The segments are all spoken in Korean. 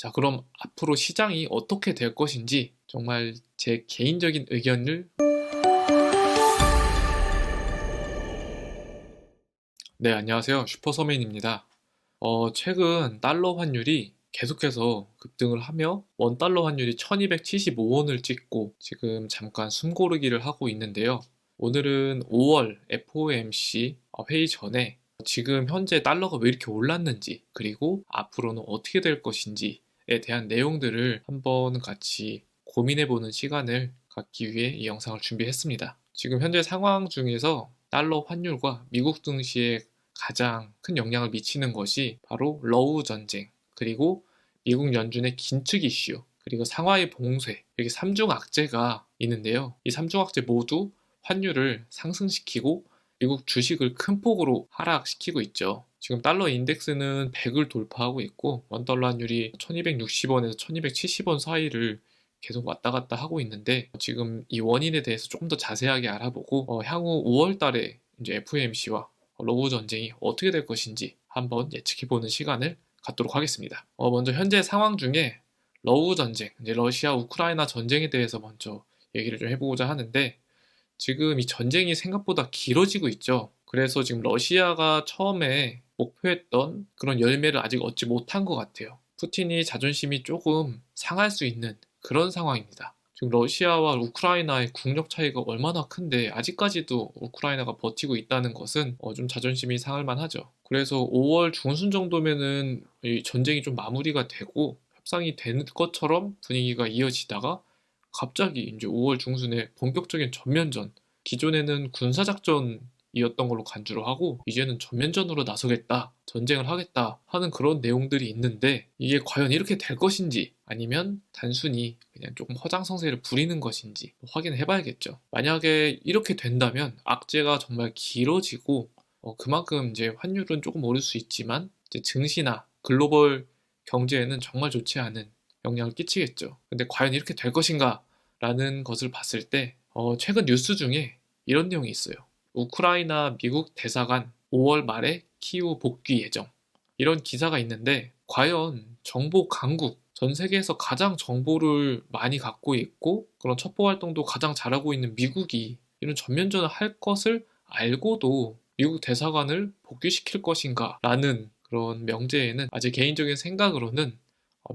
자, 그럼 앞으로 시장이 어떻게 될 것인지 정말 제 개인적인 의견을. 네, 안녕하세요. 슈퍼서맨입니다. 최근 달러 환율이 계속해서 급등을 하며 원 달러 환율이 1275원을 찍고 지금 잠깐 숨고르기를 하고 있는데요. 오늘은 5월 FOMC 회의 전에 지금 현재 달러가 왜 이렇게 올랐는지, 그리고 앞으로는 어떻게 될 것인지에 대한 내용들을 한번 같이 고민해보는 시간을 갖기 위해 이 영상을 준비했습니다. 지금 현재 상황 중에서 달러 환율과 미국 증시의 가장 큰 영향을 미치는 것이 바로 러우 전쟁, 그리고 미국 연준의 긴축 이슈, 그리고 상하이 봉쇄, 이렇게 삼중 악재가 있는데요. 이 삼중 악재 모두 환율을 상승시키고 미국 주식을 큰 폭으로 하락시키고 있죠. 지금 달러 인덱스는 100을 돌파하고 있고 원달러 환율이 1260원에서 1270원 사이를 계속 왔다 갔다 하고 있는데, 지금 이 원인에 대해서 조금 더 자세하게 알아보고 향후 5월 달에 이제 FOMC와 러우 전쟁이 어떻게 될 것인지 한번 예측해보는 시간을 갖도록 하겠습니다. 먼저 현재 상황 중에 러우 전쟁, 이제 러시아 우크라이나 전쟁에 대해서 먼저 얘기를 좀 해보고자 하는데, 지금 이 전쟁이 생각보다 길어지고 있죠. 그래서 지금 러시아가 처음에 목표했던 그런 열매를 아직 얻지 못한 것 같아요. 푸틴이 자존심이 조금 상할 수 있는 그런 상황입니다. 지금 러시아와 우크라이나의 국력 차이가 얼마나 큰데 아직까지도 우크라이나가 버티고 있다는 것은 좀 자존심이 상할 만하죠. 그래서 5월 중순 정도면은 이 전쟁이 좀 마무리가 되고 협상이 되는 것처럼 분위기가 이어지다가 갑자기 이제 5월 중순에 본격적인 전면전, 기존에는 군사작전이었던 걸로 간주를 하고 이제는 전면전으로 나서겠다, 전쟁을 하겠다 하는 그런 내용들이 있는데, 이게 과연 이렇게 될 것인지 아니면 단순히 그냥 조금 허장성세를 부리는 것인지 확인해 봐야겠죠. 만약에 이렇게 된다면 악재가 정말 길어지고 그만큼 이제 환율은 조금 오를 수 있지만 이제 증시나 글로벌 경제에는 정말 좋지 않은 영향을 끼치겠죠. 근데 과연 이렇게 될 것인가 라는 것을 봤을 때 최근 뉴스 중에 이런 내용이 있어요. 우크라이나 미국 대사관 5월 말에 키우 복귀 예정, 이런 기사가 있는데, 과연 정보 강국, 전 세계에서 가장 정보를 많이 갖고 있고 그런 첩보 활동도 가장 잘하고 있는 미국이 이런 전면전을 할 것을 알고도 미국 대사관을 복귀시킬 것인가 라는 그런 명제에는, 아직 개인적인 생각으로는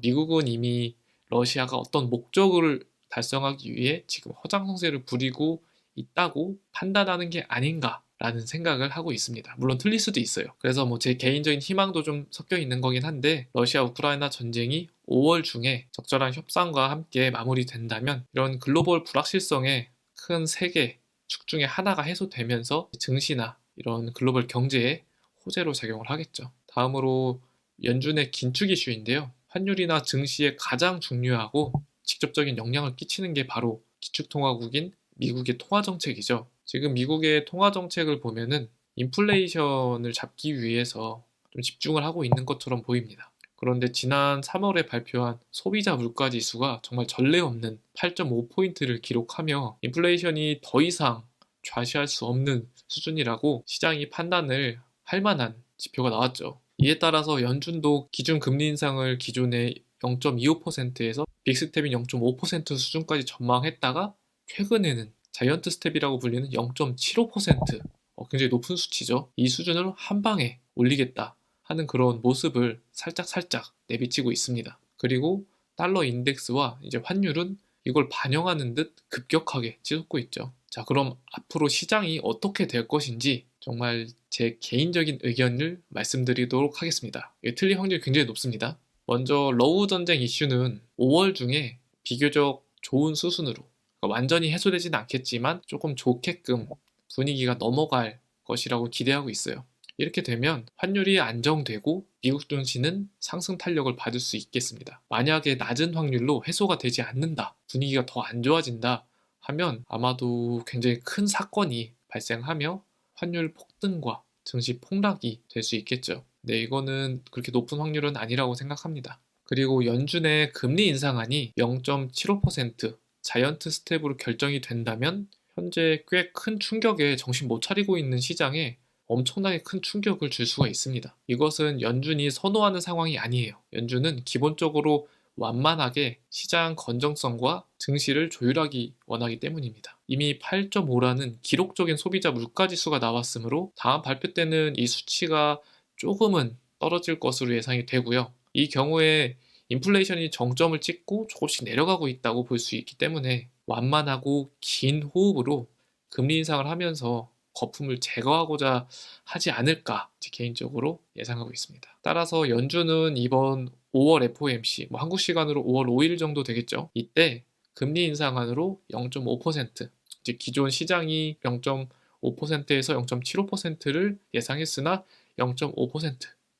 미국은 이미 러시아가 어떤 목적을 달성하기 위해 지금 허장성세를 부리고 있다고 판단하는 게 아닌가라는 생각을 하고 있습니다. 물론 틀릴 수도 있어요. 그래서 뭐 제 개인적인 희망도 좀 섞여 있는 거긴 한데, 러시아 우크라이나 전쟁이 5월 중에 적절한 협상과 함께 마무리된다면 이런 글로벌 불확실성의 큰 세계 축 중에 하나가 해소되면서 증시나 이런 글로벌 경제에 호재로 작용을 하겠죠. 다음으로 연준의 긴축 이슈인데요. 환율이나 증시에 가장 중요하고 직접적인 영향을 끼치는 게 바로 기축통화국인 미국의 통화정책이죠. 지금 미국의 통화정책을 보면은 인플레이션을 잡기 위해서 좀 집중을 하고 있는 것처럼 보입니다. 그런데 지난 3월에 발표한 소비자 물가지수가 정말 전례 없는 8.5포인트를 기록하며 인플레이션이 더 이상 좌시할 수 없는 수준이라고 시장이 판단을 할 만한 지표가 나왔죠. 이에 따라서 연준도 기준 금리 인상을 기존의 0.25%에서 빅스텝인 0.5% 수준까지 전망했다가 최근에는 자이언트 스텝이라고 불리는 0.75%, 굉장히 높은 수치죠. 이 수준을 한 방에 올리겠다 하는 그런 모습을 살짝 내비치고 있습니다. 그리고 달러 인덱스와 이제 환율은 이걸 반영하는 듯 급격하게 치솟고 있죠. 자, 그럼 앞으로 시장이 어떻게 될 것인지 정말 제 개인적인 의견을 말씀드리도록 하겠습니다. 이게 틀릴 확률이 굉장히 높습니다. 먼저 러우 전쟁 이슈는 5월 중에 비교적 좋은 수순으로, 그러니까 완전히 해소되지는 않겠지만 조금 좋게끔 분위기가 넘어갈 것이라고 기대하고 있어요. 이렇게 되면 환율이 안정되고 미국 증시는 상승 탄력을 받을 수 있겠습니다. 만약에 낮은 확률로 해소가 되지 않는다, 분위기가 더 안 좋아진다 하면 아마도 굉장히 큰 사건이 발생하며 환율 폭등과 증시 폭락이 될 수 있겠죠. 네, 이거는 그렇게 높은 확률은 아니라고 생각합니다. 그리고 연준의 금리 인상안이 0.75% 자이언트 스텝으로 결정이 된다면 현재 꽤 큰 충격에 정신 못 차리고 있는 시장에 엄청나게 큰 충격을 줄 수가 있습니다. 이것은 연준이 선호하는 상황이 아니에요. 연준은 기본적으로 완만하게 시장 건정성과 증시를 조율하기 원하기 때문입니다. 이미 8.5라는 기록적인 소비자 물가지수가 나왔으므로 다음 발표 때는 이 수치가 조금은 떨어질 것으로 예상이 되고요. 이 경우에 인플레이션이 정점을 찍고 조금씩 내려가고 있다고 볼 수 있기 때문에 완만하고 긴 호흡으로 금리 인상을 하면서 거품을 제거하고자 하지 않을까 개인적으로 예상하고 있습니다. 따라서 연준은 이번 5월 FOMC, 한국 시간으로 5월 5일 정도 되겠죠. 이때 금리 인상안으로 0.5%, 즉 기존 시장이 0.5%에서 0.75%를 예상했으나 0.5%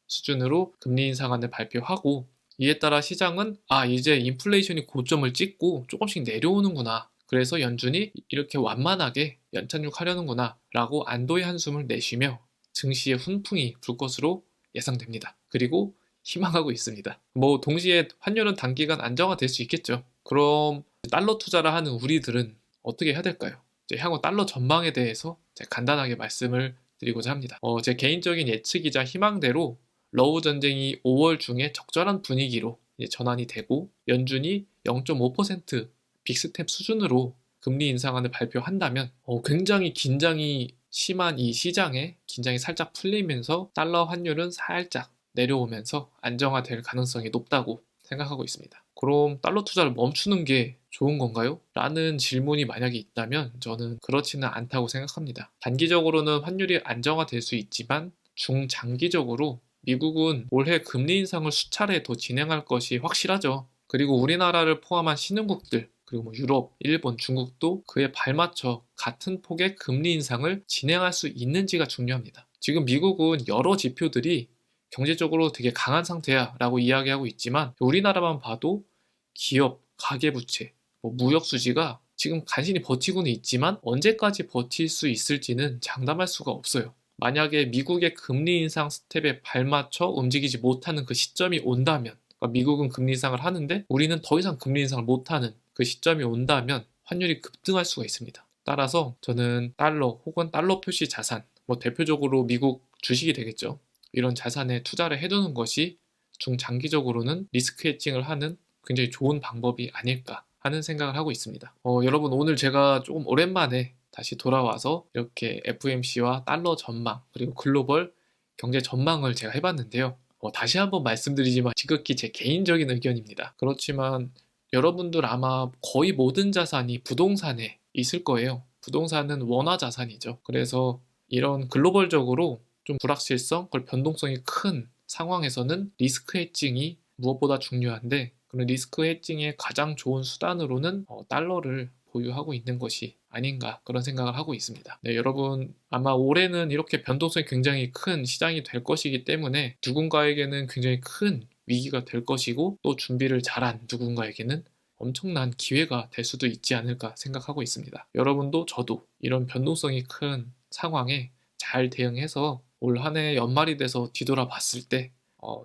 수준으로 금리 인상안을 발표하고, 이에 따라 시장은 이제 인플레이션이 고점을 찍고 조금씩 내려오는구나, 그래서 연준이 이렇게 완만하게 연착륙하려는구나 라고 안도의 한숨을 내쉬며 증시의 훈풍이 불 것으로 예상됩니다. 그리고 희망하고 있습니다. 동시에 환율은 단기간 안정화될 수 있겠죠. 그럼 달러 투자를 하는 우리들은 어떻게 해야 될까요? 향후 달러 전망에 대해서 간단하게 말씀을 드리고자 합니다. 제 개인적인 예측이자 희망대로 러우 전쟁이 5월 중에 적절한 분위기로 전환이 되고 연준이 0.5% 빅스텝 수준으로 금리 인상안을 발표한다면 굉장히 긴장이 심한 이 시장에 긴장이 살짝 풀리면서 달러 환율은 살짝 내려오면서 안정화될 가능성이 높다고 생각하고 있습니다. 그럼 달러 투자를 멈추는 게 좋은 건가요? 라는 질문이 만약에 있다면 저는 그렇지는 않다고 생각합니다. 단기적으로는 환율이 안정화될 수 있지만 중장기적으로 미국은 올해 금리 인상을 수차례 더 진행할 것이 확실하죠. 그리고 우리나라를 포함한 신흥국들, 그리고 유럽, 일본, 중국도 그에 발맞춰 같은 폭의 금리 인상을 진행할 수 있는지가 중요합니다. 지금 미국은 여러 지표들이 경제적으로 되게 강한 상태야 라고 이야기하고 있지만 우리나라만 봐도 기업, 가계부채, 무역 수지가 지금 간신히 버티고는 있지만 언제까지 버틸 수 있을지는 장담할 수가 없어요. 만약에 미국의 금리 인상 스텝에 발맞춰 움직이지 못하는 그 시점이 온다면, 그러니까 미국은 금리 인상을 하는데 우리는 더 이상 금리 인상을 못하는 그 시점이 온다면 환율이 급등할 수가 있습니다. 따라서 저는 달러 혹은 달러 표시 자산, 대표적으로 미국 주식이 되겠죠. 이런 자산에 투자를 해두는 것이 중장기적으로는 리스크 해칭을 하는 굉장히 좋은 방법이 아닐까 하는 생각을 하고 있습니다. 여러분, 오늘 제가 조금 오랜만에 다시 돌아와서 이렇게 FOMC와 달러 전망 그리고 글로벌 경제 전망을 제가 해봤는데요. 다시 한번 말씀드리지만 지극히 제 개인적인 의견입니다. 그렇지만 여러분들 아마 거의 모든 자산이 부동산에 있을 거예요. 부동산은 원화 자산이죠. 그래서 이런 글로벌적으로 좀 불확실성, 그리고 변동성이 큰 상황에서는 리스크 해칭이 무엇보다 중요한데, 그런 리스크 해칭의 가장 좋은 수단으로는 달러를 보유하고 있는 것이 아닌가, 그런 생각을 하고 있습니다. 네, 여러분, 아마 올해는 이렇게 변동성이 굉장히 큰 시장이 될 것이기 때문에 누군가에게는 굉장히 큰 위기가 될 것이고, 또 준비를 잘한 누군가에게는 엄청난 기회가 될 수도 있지 않을까 생각하고 있습니다. 여러분도 저도 이런 변동성이 큰 상황에 잘 대응해서 올 한 해 연말이 돼서 뒤돌아봤을 때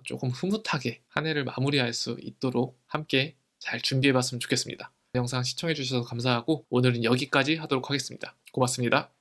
조금 흐뭇하게 한 해를 마무리할 수 있도록 함께 잘 준비해봤으면 좋겠습니다. 영상 시청해주셔서 감사하고 오늘은 여기까지 하도록 하겠습니다. 고맙습니다.